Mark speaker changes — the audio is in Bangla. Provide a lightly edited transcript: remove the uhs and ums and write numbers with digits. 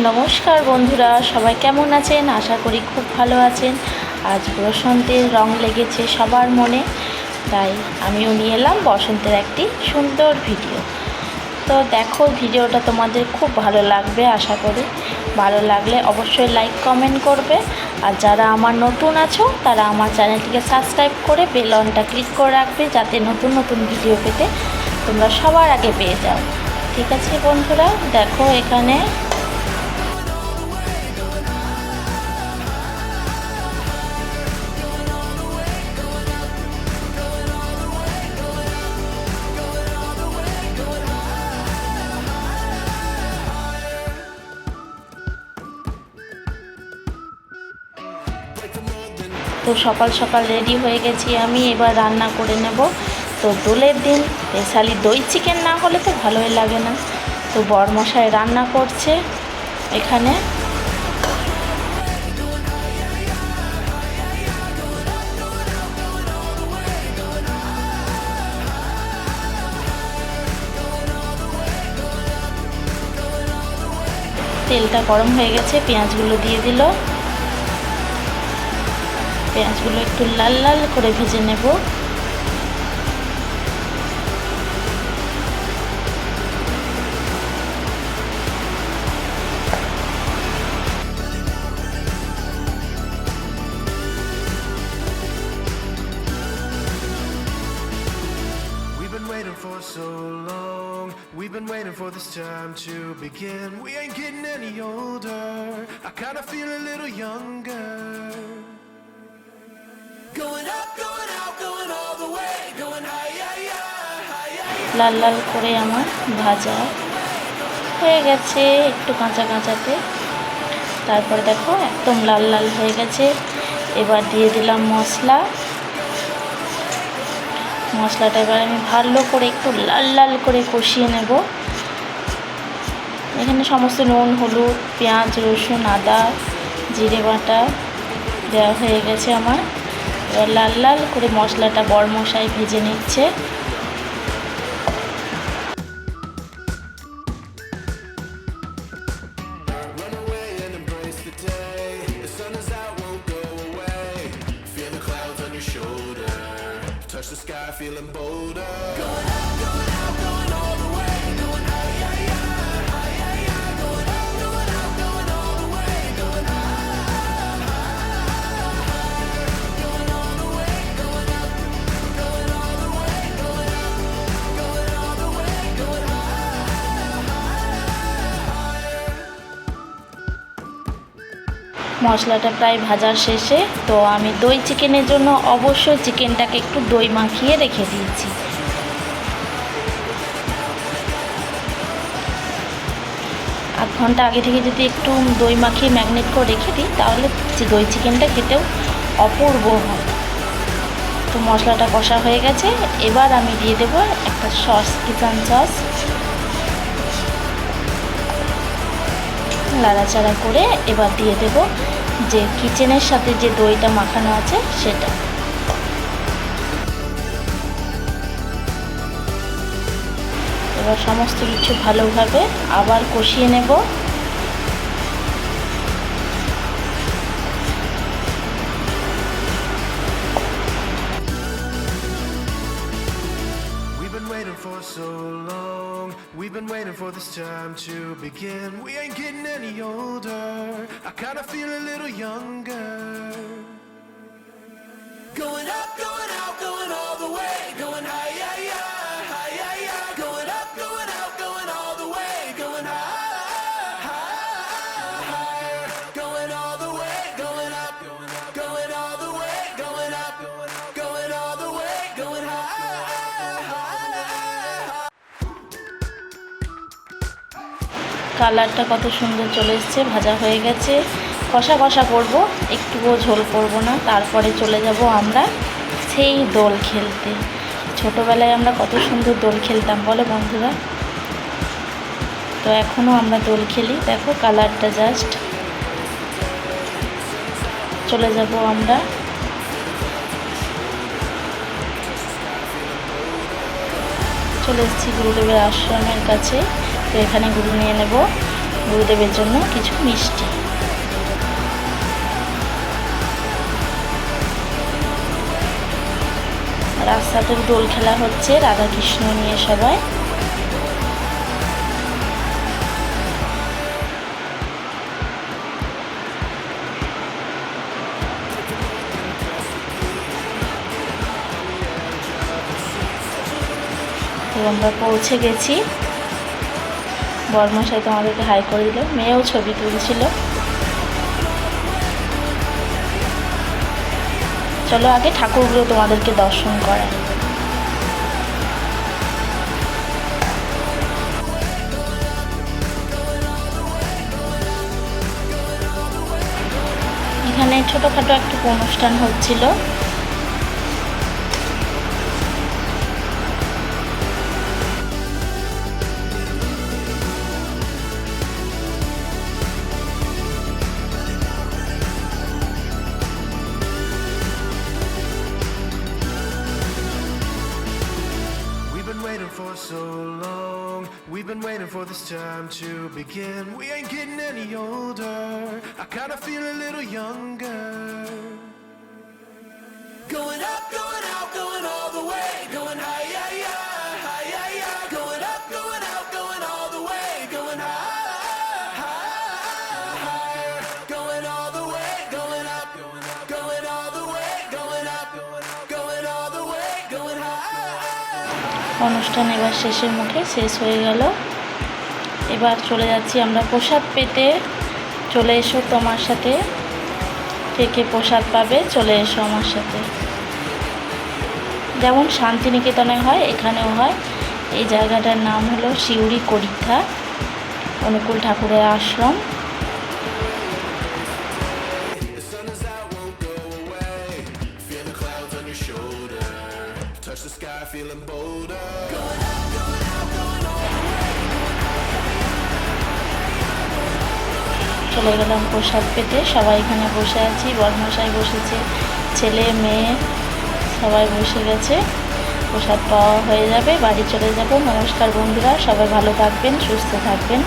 Speaker 1: নমস্কার বন্ধুরা, সবাই কেমন আছেন? আশা করি খুব ভালো আছেন। আজ বসন্তের রং লেগেছে সবার মনে, তাই আমিও নিয়ে এলাম বসন্তের একটি সুন্দর ভিডিও। তো দেখো, ভিডিওটা তোমাদের খুব ভালো লাগবে আশা করি। ভালো লাগলে অবশ্যই লাইক কমেন্ট করবে, আর যারা আমার নতুন আছো তারা আমার চ্যানেলটিকে সাবস্ক্রাইব করে বেল আইকনটা ক্লিক করে রাখবে, যাতে নতুন নতুন ভিডিও পেতে তোমরা সবার আগে পেয়ে যাও। ঠিক আছে বন্ধুরা, দেখো এখানে তো সকাল সকাল রেডি হয়ে গেছি আমি, এবার রান্না করে নেব। তো দোলের দিন স্পেশালি দই চিকেন না হলে তো ভালোই লাগে না। তো বরমশাই রান্না করছে এখানে। তেলটা গরম হয়ে গেছে, পেঁয়াজগুলো দিয়ে দিল। পেঁয়াজগুলো একটু লাল লাল করে ভেজে নেব।
Speaker 2: For so long, we've been waiting for this time to begin. We ain't getting any older. I kind of feel a little younger. Going up, going out, going all the way, going higher, higher.
Speaker 1: লাল লাল করে আমার ভাজা হয়ে গেছে, একটু কাঁচা কাঁচাতে। তারপরে দেখো একদম লাল লাল হয়ে গেছে। এবার দিয়ে দিলাম মশলাটা এবার আমি ভালো করে একটু লাল লাল করে কষিয়ে নেব। এখানে সমস্ত নুন, হলুদ, পেঁয়াজ, রসুন, আদা, জিরে বাটা দেওয়া হয়ে গেছে আমার। এবার লাল লাল করে মশলাটা বরমশাই ভেজে নিচ্ছে।
Speaker 2: Touch the sky, feeling bolder. Going up, going out, going all the way, going higher, higher. Going up, going out, going all the way, going higher. Going all the way, going up, going all the way, going up, going all the way, going higher.
Speaker 1: মশলাটা প্রায় ভাজার শেষে। তো আমি দই চিকেনের জন্য অবশ্যই চিকেনটাকে একটু দই মাখিয়ে রেখে দিয়েছি। আধ ঘন্টা আগে থেকে যদি একটু দই মাখিয়ে ম্যাগনেট করে রেখে দিই, তাহলে দই চিকেনটা খেতেও অপূর্ব হয়। তো মশলাটা কষা হয়ে গেছে, এবার আমি দিয়ে দেবো একটা সস, কিচেন সস। নাড়াচাড়া করে এবার দিয়ে দেব যে কিচেনের সাথে যে দইটা মাখানো আছে সেটা। এবার সমস্ত কিছু ভালোভাবে আবার কষিয়ে নেব।
Speaker 2: For so long, we've been waiting for this time to begin. We ain't getting any older. I kind of feel a little younger. Going up, going out, going all the way, going higher, higher. Going up, going out, going all the way, going higher. Going all the way, going up, going all the way, going up, going all the way, going higher.
Speaker 1: কালারটা কত সুন্দর চলে এসছে, ভাজা হয়ে গেছে। কষা কষা করবো, একটুও ঝোল করব না। তারপরে চলে যাব আমরা সেই দোল খেলতে। ছোটোবেলায় আমরা কত সুন্দর দোল খেলতাম বলো বন্ধুরা। তো এখনও আমরা দোল খেলি। দেখো কালারটা জাস্ট। চলে যাব আমরা চলে এসেছি গুরুদেবের আশ্রমের কাছে। তো এখানে গুরু নিয়ে নেব। গুরুদেবের জন্য কিছু মিষ্টি। রাস্তাতে দোল খেলা হচ্ছে রাধাকৃষ্ণ নিয়ে সবাই। তো আমরা পৌঁছে গেছি। বরমশাই তোমাদেরকে হাই করে দিল, মেয়েও ছবি তুলছিল। চলো আগে ঠাকুরগুলো তোমাদেরকে দর্শন করাই। এখানে ছোটোখাটো একটা অনুষ্ঠান হচ্ছিল।
Speaker 2: Waiting for so long, we've been waiting for this time to begin. We ain't getting any older, I kinda feel a little younger. Going up, going out, going all the way, going high, yeah, yeah, high, yeah, yeah. Going up, going out, going all the way, going high, high, higher. Going all the way, going up, going all the way, going up, going all the way, going high.
Speaker 1: অনুষ্ঠান এবার শেষের মুখে শেষ হয়ে গেল। এবার চলে যাচ্ছি আমরা প্রসাদ পেতে। চলে এসো তোমার সাথে, কে কে প্রসাদ পাবে চলে এসো আমার সাথে। যেমন শান্তিনিকেতনে হয় এখানেও হয়। এই জায়গাটার নাম হলো শিউরি করিক্ষা, অনুকূল ঠাকুরের আশ্রম।
Speaker 2: The sun is out, won't go away. Feel the clouds on your shoulder. Touch the sky, feeling bolder. Going up, going out, going all the way.
Speaker 1: চলে গেলাম প্রসাদ পেতে। সবাই এখানে বসে আছি, বরমশাই বসেছে, ছেলে মেয়ে সবাই বসে গেছে। প্রসাদ পাওয়া হয়ে যাবে, বাড়ি চলে যাব। নমস্কার বন্ধুরা, সবাই ভালো থাকবেন, সুস্থ থাকবেন।